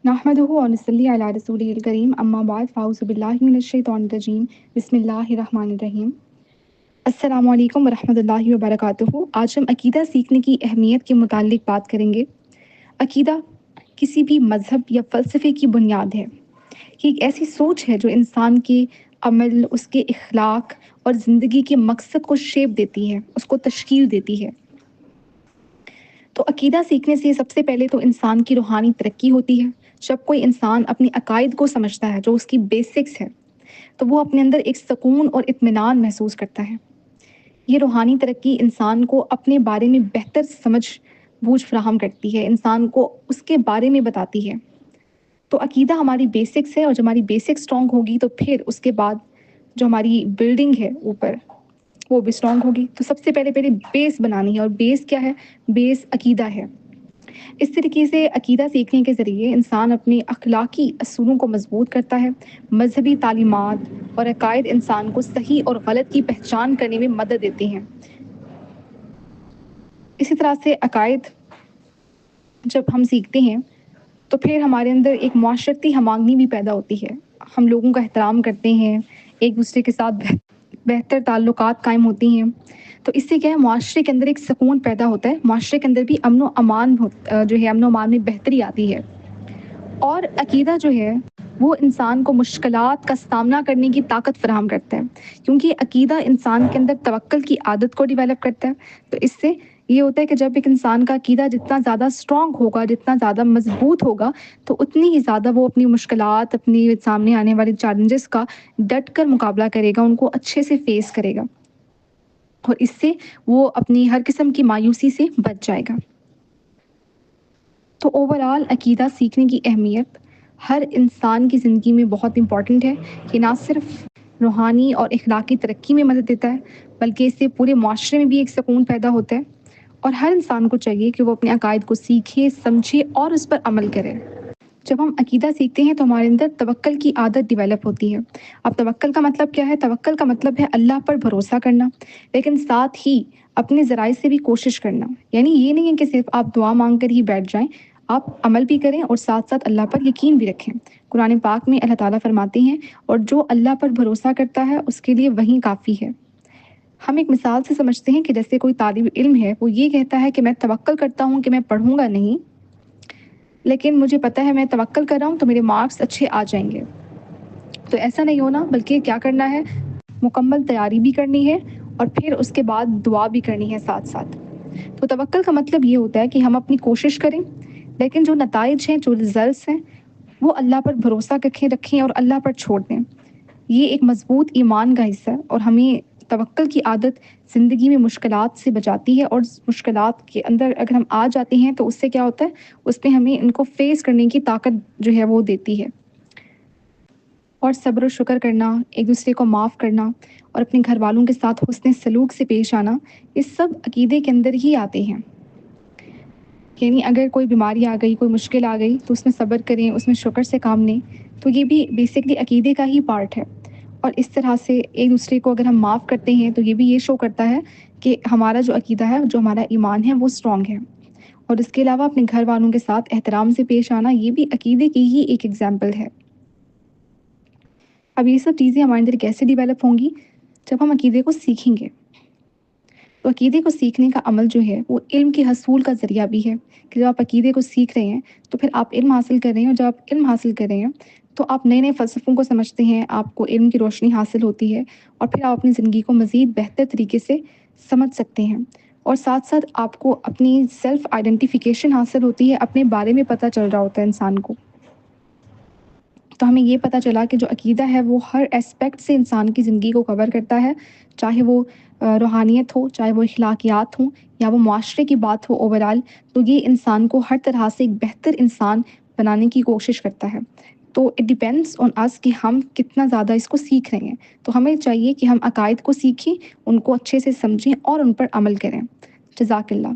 नहमदुहु व नसल्ली अला रसूलिहिल करीम अम्मा बाद फ़ाऊज़ु बिल्लाहि मिनश शैतानिर रजीम बिस्मिल्लाहिर रहमानिर रहीम। अस्सलामु अलैकुम व रहमतुल्लाहि व बरकातुहू। आज हम अकीदा सीखने की अहमियत के मुतालिक बात करेंगे। अकीदा किसी भी मज़हब या फ़लसफ़े की बुनियाद है। ये एक ऐसी सोच है जो इंसान के अमल, उसके इख़लाक़ और ज़िंदगी के मकसद को शेप देती है, उसको तश्कील देती है। तो अकीदा सीखने से सबसे पहले तो इंसान की रूहानी तरक्की होती है। जब कोई इंसान अपने अकायद को समझता है, जो उसकी बेसिक्स है, तो वो अपने अंदर एक सुकून और इत्मीनान महसूस करता है। ये रूहानी तरक्की इंसान को अपने बारे में बेहतर समझ बूझ फराहम करती है, इंसान को उसके बारे में बताती है। तो अकीदा हमारी बेसिक्स है और जब हमारी बेसिक्स स्ट्रॉन्ग होगी तो फिर उसके बाद जो हमारी बिल्डिंग है ऊपर, वो भी स्ट्रॉन्ग होगी। तो सबसे पहले पहले बेस बनानी है, और बेस क्या है? बेस अकीदा है। इस तरीके से अकीदा सीखने के ज़रिए इंसान अपने अखलाकी असूलों को मजबूत करता है। मजहबी तालीमात और अकायद इंसान को सही और गलत की पहचान करने में मदद देते हैं। इसी तरह से अकायद जब हम सीखते हैं तो फिर हमारे अंदर एक माशरती हमांगनी भी पैदा होती है। हम लोगों का एहतराम करते हैं, एक दूसरे के साथ बेहतर ताल्लुकात कायम होती हैं। तो इससे क्या है, माशरे के अंदर एक सुकून पैदा होता है, माशरे के अंदर भी अमन व अमान में बेहतरी आती है। और अकीदा जो है वो इंसान को मुश्किलात का सामना करने की ताकत फराहम करता है, क्योंकि अकीदा इंसान के अंदर तवक्कुल की आदत को डेवलप करता है। तो इससे ये होता है कि जब एक इंसान का अकीदा जितना ज़्यादा स्ट्रॉन्ग होगा, जितना ज़्यादा मजबूत होगा, तो उतनी ही ज़्यादा वो अपनी मुश्किलात, अपनी सामने आने वाले चैलेंजेस का डट कर मुकाबला करेगा, उनको अच्छे से फेस करेगा, और इससे वो अपनी हर किस्म की मायूसी से बच जाएगा। तो ओवरऑल अकीदा सीखने की अहमियत हर इंसान की ज़िंदगी में बहुत इम्पॉर्टेंट है कि ना सिर्फ रूहानी और इखलाकी तरक्की में मदद देता है, बल्कि इससे पूरे माशरे में भी एक सुकून पैदा होता है। और हर इंसान को चाहिए कि वो अपने अकायद को सीखे, समझे और उस पर अमल करे। जब हम अकीदा सीखते हैं तो हमारे अंदर तवक्कुल की आदत डेवलप होती है। अब तवक्कुल का मतलब क्या है? तवक्कुल का मतलब है अल्लाह पर भरोसा करना, लेकिन साथ ही अपने ज़राए से भी कोशिश करना। यानी ये नहीं है कि सिर्फ आप दुआ मांग कर ही बैठ जाएं, आप अमल भी करें और साथ साथ अल्लाह पर यकीन भी रखें। कुरान पाक में अल्लाह ताला फरमाते हैं, और जो अल्लाह पर भरोसा करता है उसके लिए वही काफ़ी है। हम एक मिसाल से समझते हैं कि जैसे कोई तालिब इल्म है, वो ये कहता है कि मैं तवक्कुल करता हूँ कि मैं पढ़ूंगा नहीं, लेकिन मुझे पता है मैं तवक्कुल कर रहा हूँ तो मेरे मार्क्स अच्छे आ जाएंगे। तो ऐसा नहीं होना, बल्कि क्या करना है, मुकम्मल तैयारी भी करनी है और फिर उसके बाद दुआ भी करनी है साथ साथ। तो तवक्कुल का मतलब ये होता है कि हम अपनी कोशिश करें, लेकिन जो नताइज हैं, जो रिजल्ट्स हैं, वो अल्लाह पर भरोसा रखें और अल्लाह पर छोड़ दें। ये एक मजबूत ईमान का हिस्सा है, और हमें तवक्कुल की आदत ज़िंदगी में मुश्किलात से बचाती है, और मुश्किलात के अंदर अगर हम आ जाते हैं तो उससे क्या होता है, उसमें हमें इनको फेस करने की ताकत जो है वो देती है। और सब्र शुक्र करना, एक दूसरे को माफ़ करना और अपने घर वालों के साथ हुस्न सलूक से पेश आना, ये सब अकीदे के अंदर ही आते हैं। यानी अगर कोई बीमारी आ गई, कोई मुश्किल आ गई, तो उसमें सब्र करें, उसमें शुक्र से काम लें। तो ये भी बेसिकली अकीदे का ही पार्ट है। और इस तरह से एक दूसरे को अगर हम माफ़ करते हैं तो ये भी ये शो करता है कि हमारा जो अकीदा है, जो हमारा ईमान है, वो स्ट्रॉन्ग है। और इसके अलावा अपने घर वालों के साथ एहतराम से पेश आना, ये भी अकीदे की ही एक एग्जाम्पल है। अब ये सब चीज़ें हमारे अंदर कैसे डेवलप होंगी? जब हम अकीदे को सीखेंगे। तो अकीदे को सीखने का अमल जो है वो इल्म के हसूल का ज़रिया भी है, कि जब आप अकीदे को सीख रहे हैं तो फिर आप इल्म हासिल कर रहे हैं, और जब आप इल्म हासिल कर रहे हैं तो आप नए नए फ़लसफ़ों को समझते हैं, आपको इल्म की रोशनी हासिल होती है, और फिर आप अपनी ज़िंदगी को मज़ीद बेहतर तरीके से समझ सकते हैं। और साथ साथ आपको अपनी सेल्फ़ आइडेंटिफ़िकेशन हासिल होती है, अपने बारे में पता चल रहा होता है इंसान को। तो हमें ये पता चला कि जो अकीदा है वो हर एस्पेक्ट से इंसान की ज़िंदगी को कवर करता है, चाहे वो रूहानियत हो, चाहे वो अखलाकियात हों, या वो मुआशरे की बात हो ओवरऑल। तो ये इंसान को हर तरह से एक बेहतर इंसान बनाने की कोशिश करता है। तो इट डिपेंड्स ऑन अस कि हम कितना ज़्यादा इसको सीख रहे हैं। तो हमें चाहिए कि हम अकायद को सीखें, उनको अच्छे से समझें और उन पर अमल करें। जज़ाकल्लाह।